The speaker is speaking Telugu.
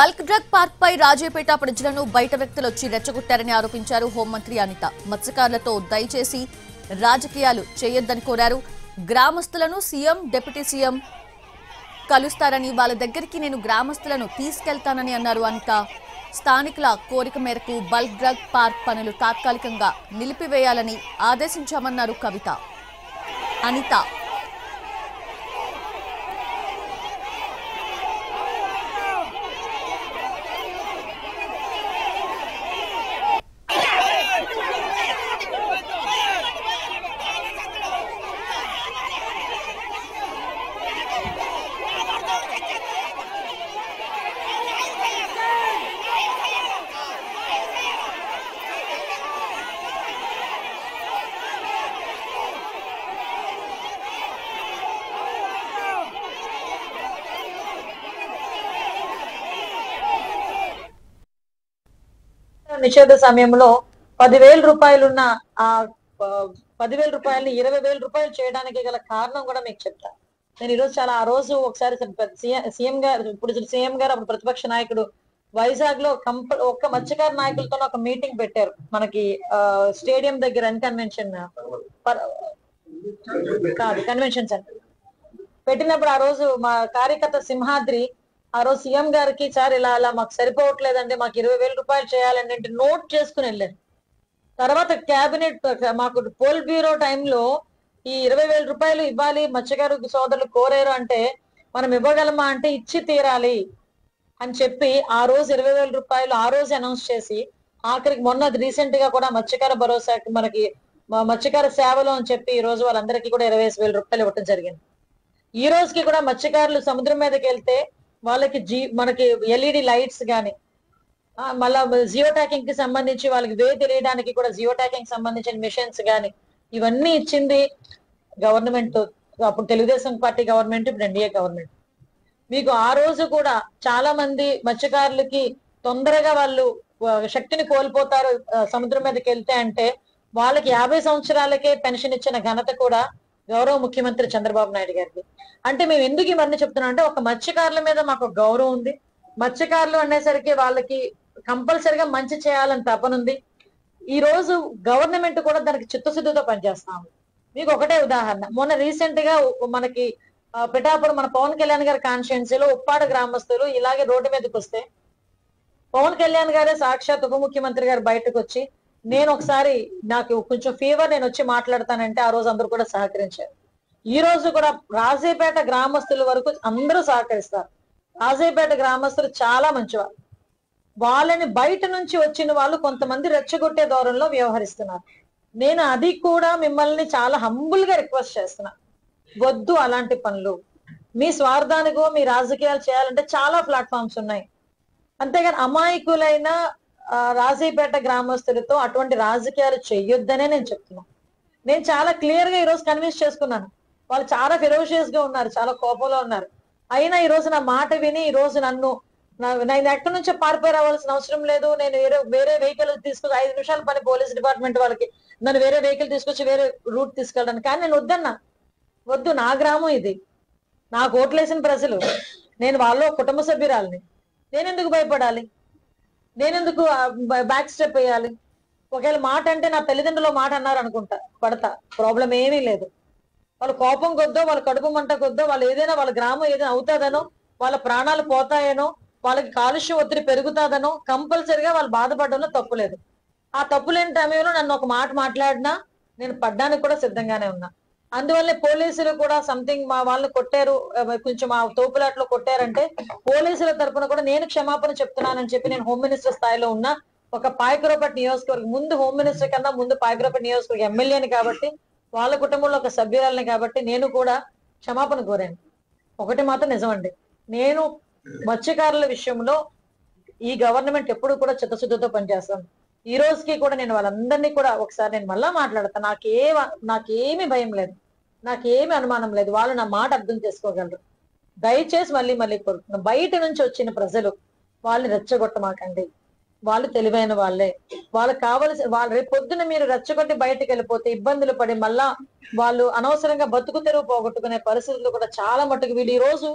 బల్క్ డ్రగ్ పార్క్ పై రాజేపేట ప్రజలను బయట వ్యక్తులు వచ్చి రెచ్చగొట్టారని ఆరోపించారు హోంమంత్రి అనిత. మత్స్యకారులతో దయచేసి రాజకీయాలు చేయొద్దని కోరారు. గ్రామస్తులను సీఎం, డిప్యూటీ సీఎం కలుస్తారని, వాళ్ళ దగ్గరికి నేను గ్రామస్తులను తీసుకెళ్తానని అన్నారు అనిత. స్థానికుల కోరిక మేరకు బల్క్ డ్రగ్ పార్క్ పనులు తాత్కాలికంగా నిలిపివేయాలని ఆదేశించామన్నారు అనిత. నిషేధ సమయంలో 10,000 రూపాయలున్న ఆ 10,000 రూపాయలని 20,000 రూపాయలు చేయడానికి గల కారణం కూడా మీకు చెప్తా. నేను ఈరోజు ఆ రోజు ఒకసారి సీఎం గారు, ఇప్పుడు సీఎం గారు అప్పుడు ప్రతిపక్ష నాయకుడు వైజాగ్ లో ఒక్క మత్స్యకార నాయకులతో ఒక మీటింగ్ పెట్టారు. మనకి స్టేడియం దగ్గర కన్వెన్షన్ సెంటర్ పెట్టినప్పుడు ఆ రోజు మా కార్యకర్త సింహాద్రి ఆ రోజు సీఎం గారికి, సార్ ఇలా మాకు సరిపోవట్లేదండి, మాకు 20,000 రూపాయలు చేయాలండి అంటే నోట్ చేసుకుని వెళ్ళారు. తర్వాత క్యాబినెట్ మాకు పోల్ బ్యూరో టైంలో ఈ 20,000 రూపాయలు ఇవ్వాలి మత్స్యకారు సోదరులు కోరారు అంటే మనం ఇవ్వగలమా అంటే ఇచ్చి తీరాలి అని చెప్పి ఆ రోజు 20,000 రూపాయలు ఆ రోజు అనౌన్స్ చేసి, ఆఖరికి మొన్న రీసెంట్ గా కూడా మత్స్యకార భరోసాకి మనకి మత్స్యకార సేవలు అని చెప్పి ఈ రోజు వాళ్ళందరికీ కూడా 25,000 రూపాయలు ఇవ్వడం జరిగింది. ఈ రోజుకి కూడా మత్స్యకారులు సముద్రం మీదకి వెళ్తే వాళ్ళకి మనకి ఎల్ఈడి లైట్స్ గాని, మళ్ళా జియో ట్యాకింగ్ కి సంబంధించి వాళ్ళకి వే తెలియడానికి కూడా జియో ట్యాకింగ్ సంబంధించిన మిషన్స్ గాని ఇవన్నీ ఇచ్చింది గవర్నమెంట్. అప్పుడు తెలుగుదేశం పార్టీ గవర్నమెంట్, ఇప్పుడు ఎన్డీఏ గవర్నమెంట్. మీకు ఆ రోజు కూడా చాలా మంది మత్స్యకారులకి తొందరగా వాళ్ళు శక్తిని కోల్పోతారు సముద్రం మీదకి వెళ్తే అంటే వాళ్ళకి 50 సంవత్సరాలకే పెన్షన్ ఇచ్చిన ఘనత కూడా గౌరవ ముఖ్యమంత్రి చంద్రబాబు నాయుడు గారికి. అంటే మేము ఎందుకు ఇవన్నీ చెప్తున్నాం అంటే, ఒక మత్స్యకారుల మీద మాకు గౌరవం ఉంది. మత్స్యకారులు అనేసరికి వాళ్ళకి కంపల్సరిగా మంచి చేయాలని తపనుంది. ఈ రోజు గవర్నమెంట్ కూడా దానికి చిత్తశుద్ధితో పనిచేస్తాము. మీకు ఒకటే ఉదాహరణ, మొన్న రీసెంట్ గా మనకి పిఠాపురం మన పవన్ కళ్యాణ్ గారి కాన్స్టిట్యున్సీలో ఉప్పాడ గ్రామస్తులు ఇలాగే రోడ్డు మీదకి వస్తే పవన్ కళ్యాణ్ గారే సాక్షాత్ ఉప ముఖ్యమంత్రి గారు బయటకు వచ్చి, నేను ఒకసారి నాకు కొంచెం ఫీవర్, నేను వచ్చి మాట్లాడతానంటే ఆ రోజు అందరూ కూడా సహకరించారు. ఈ రోజు కూడా రాజేపేట గ్రామస్తుల వరకు అందరూ సహకరిస్తారు. రాజేపేట గ్రామస్తులు చాలా మంచివారు. వాళ్ళని బయట నుంచి వచ్చిన వాళ్ళు కొంతమంది రెచ్చగొట్టే దూరంలో వ్యవహరిస్తున్నారు. నేను అది కూడా మిమ్మల్ని చాలా హంబుల్ గా రిక్వెస్ట్ చేస్తున్నా, వద్దు అలాంటి పనులు. మీ స్వార్థానికో మీ రాజకీయాలు చేయాలంటే చాలా ప్లాట్ఫామ్స్ ఉన్నాయి. అంతేగాని అమాయకులైన రాజీపేట గ్రామస్తులతో అటువంటి రాజకీయాలు చెయ్యొద్దనే నేను చెప్తున్నా. నేను చాలా క్లియర్ గా ఈరోజు కన్విన్స్ చేసుకున్నాను. వాళ్ళు చాలా ఫెరోషియస్ గా ఉన్నారు, చాలా కోపంలో ఉన్నారు. అయినా ఈ రోజు నా మాట విని ఈ రోజు నేను ఎక్కడి నుంచో పారిపోయి రావాల్సిన అవసరం లేదు. నేను వేరే వెహికల్ తీసుకొచ్చి 5 నిమిషాల పని పోలీస్ డిపార్ట్మెంట్ వాళ్ళకి నన్ను వేరే వెహికల్ తీసుకొచ్చి వేరే రూట్ తీసుకెళ్ళడానికి. కానీ నేను వద్దన్నా, వద్దు, నా గ్రామం ఇది, నాకు ఓట్లేసిన ప్రజలు, నేను వాళ్ళ కుటుంబ సభ్యురాలని, నేనెందుకు భయపడాలి, నేనెందుకు బ్యాక్ స్టెప్ వేయాలి? ఒకవేళ మాట అంటే నా తల్లిదండ్రులు మాట అన్నారు అనుకుంటా, పడతా, ప్రాబ్లం ఏమీ లేదు. వాళ్ళ కోపం కొద్దో, వాళ్ళ కడుపు మంట కొద్దో, వాళ్ళు ఏదైనా వాళ్ళ గ్రామం ఏదైనా అవుతాదనో, వాళ్ళ ప్రాణాలు పోతాయనో, వాళ్ళకి కాలుష్యం ఒత్తిడి పెరుగుతాదనో కంపల్సరిగా వాళ్ళు బాధపడడంలో తప్పులేదు. ఆ తప్పులేని సమయంలో నన్ను ఒక మాట మాట్లాడినా నేను పడ్డానికి కూడా సిద్ధంగానే ఉన్నా. అందువల్లే పోలీసులు కూడా సంథింగ్ మా వాళ్ళని కొట్టారు, కొంచెం మా తోపులాట్లో కొట్టారంటే పోలీసుల తరఫున కూడా నేను క్షమాపణ చెప్తున్నానని చెప్పి నేను హోమ్ మినిస్టర్ స్థాయిలో ఉన్నా. ఒక పాయకరావుపేట నియోజకవర్గం ముందు హోమ్ మినిస్టర్ కన్నా ముందు పాయకరావుపేట నియోజకవర్గం ఎమ్మెల్యేని కాబట్టి, వాళ్ళ కుటుంబంలో ఒక సభ్యురాలని కాబట్టి నేను కూడా క్షమాపణ కోరాను. ఒకటి మాత్రం నిజమండి, నేను మత్స్యకారుల విషయంలో ఈ గవర్నమెంట్ ఎప్పుడు కూడా చిత్తశుద్ధితో పనిచేస్తాను. ఈ రోజుకి కూడా నేను వాళ్ళందరినీ కూడా ఒకసారి నేను మళ్ళా మాట్లాడతాను. నాకేమీ భయం లేదు, నాకేమీ అనుమానం లేదు. వాళ్ళు నా మాట అర్థం చేసుకోగలరు. దయచేసి మళ్ళీ కోరుతున్నాను, బయట నుంచి వచ్చిన ప్రజలు వాళ్ళని రెచ్చగొట్టమాకండి. వాళ్ళు తెలివైన వాళ్ళే, వాళ్ళకి కావాల్సిన వాళ్ళు రేపు పొద్దున మీరు రెచ్చగొట్టి బయటకు వెళ్ళిపోతే ఇబ్బందులు పడి మళ్ళా వాళ్ళు అనవసరంగా బతుకు తెరువు పోగొట్టుకునే పరిస్థితులు కూడా చాలా మట్టుకు వీళ్ళు ఈ రోజు